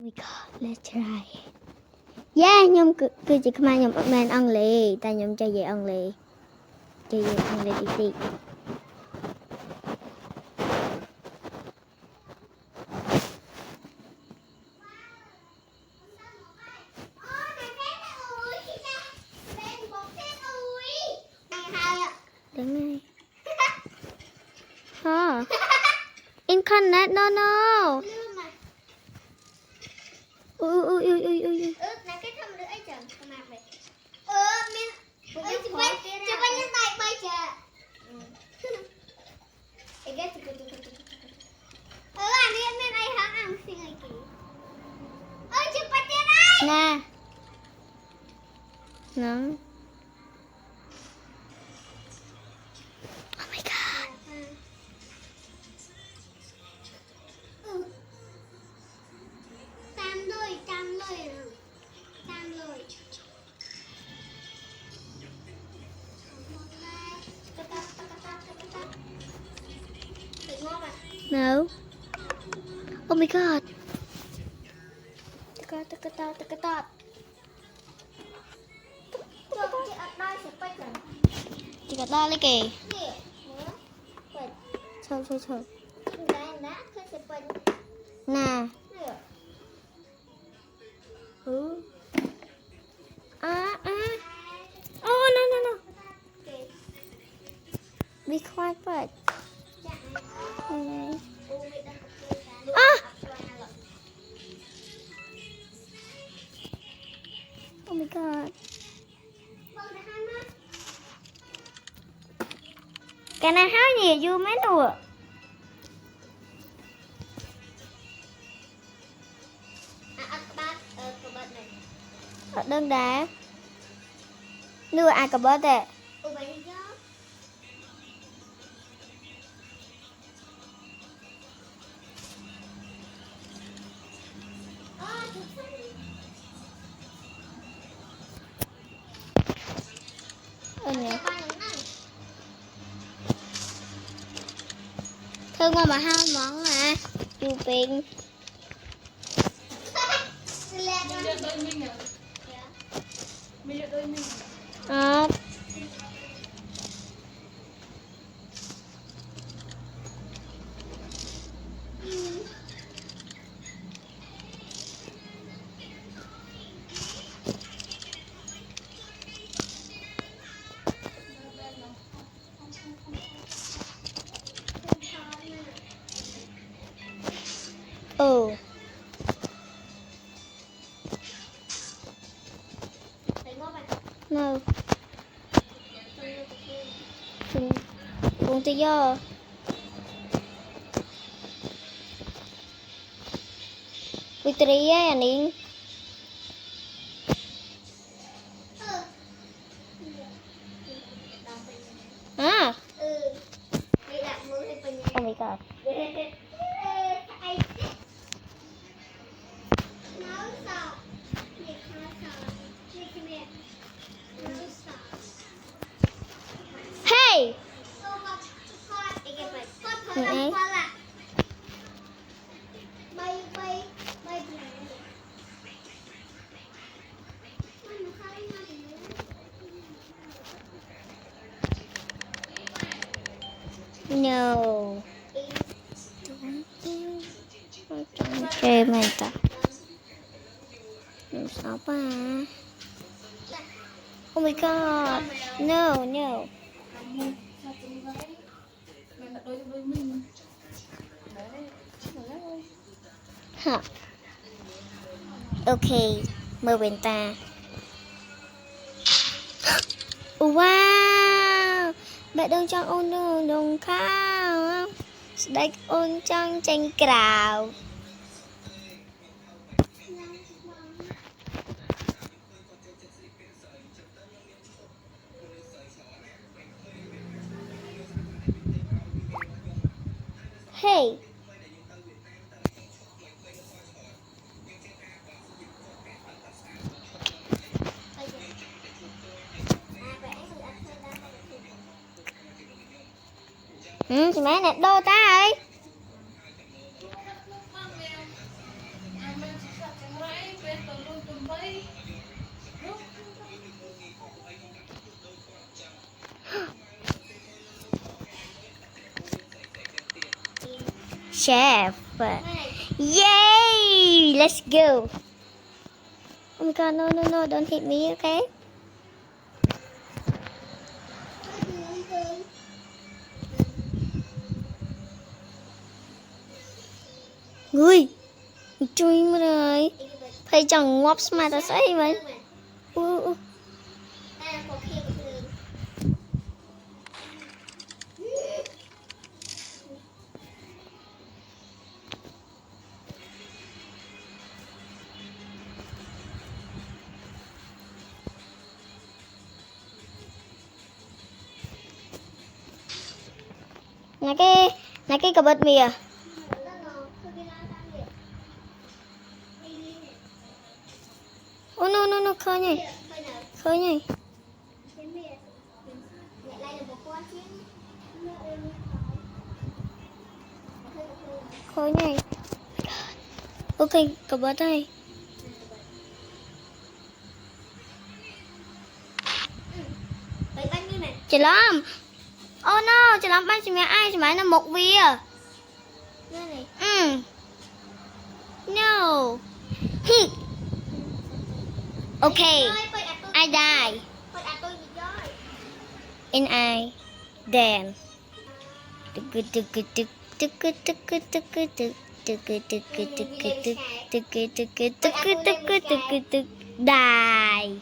We got let's try. Yeah, nhóm cứ chỉ come nhóm men ăn lì, ta nhóm chơi về ăn lì. Chơi về ăn lì tí. Đứng ngay. Hả? Internet no. Ui. Nãy cái thầm nữa ấy chẳng có mặt vậy. Mình chụp anh những tay bay chờ. Anh đi nên ai hăng ăn xin ai kì. Chụp anh tiền ai. Nè. Nắng. Oh my god. Tam lôi. No. Oh my god. Tao. Chị ở đây sẽ quay lần. Chị có to lên kì. Nè, quay. Chờ. Đã, cứ sẽ quay. Nè. Nè. Oh no. Okay. Be quiet, but. Oh my god. Cái này háo gì vô mấy đùa. Ở đơn đá. Đưa ai cả bớt đấy. Thương ngon mà hai món mà chu pin No. Cùng tự do. Victoria anh. Oh my god. Hey. No. Chơi mày ta. Sao ba? Oh my god. No. Hả? Ok, mời bên ta. Wow, bạn đang trong ôn đồng khao. Đây ôn trong tranh cào. Hey. Chị má nè đô ta ơi. chef. Yay! Let's go. Oh my god, no, don't hit me, okay? Ui, chui mà rồi. Phải chồng ngóp mà ta say mà. Nãy cái cà bật mì à? Oh no, khơi nhỉ. Khơi nhỉ. Ok, cà bật đây. Chị Lâm. Oh no, chị Lâm bánh chị mẹ ai? Chị mẹ là một vía. No. Ok, I die. And I then. Die.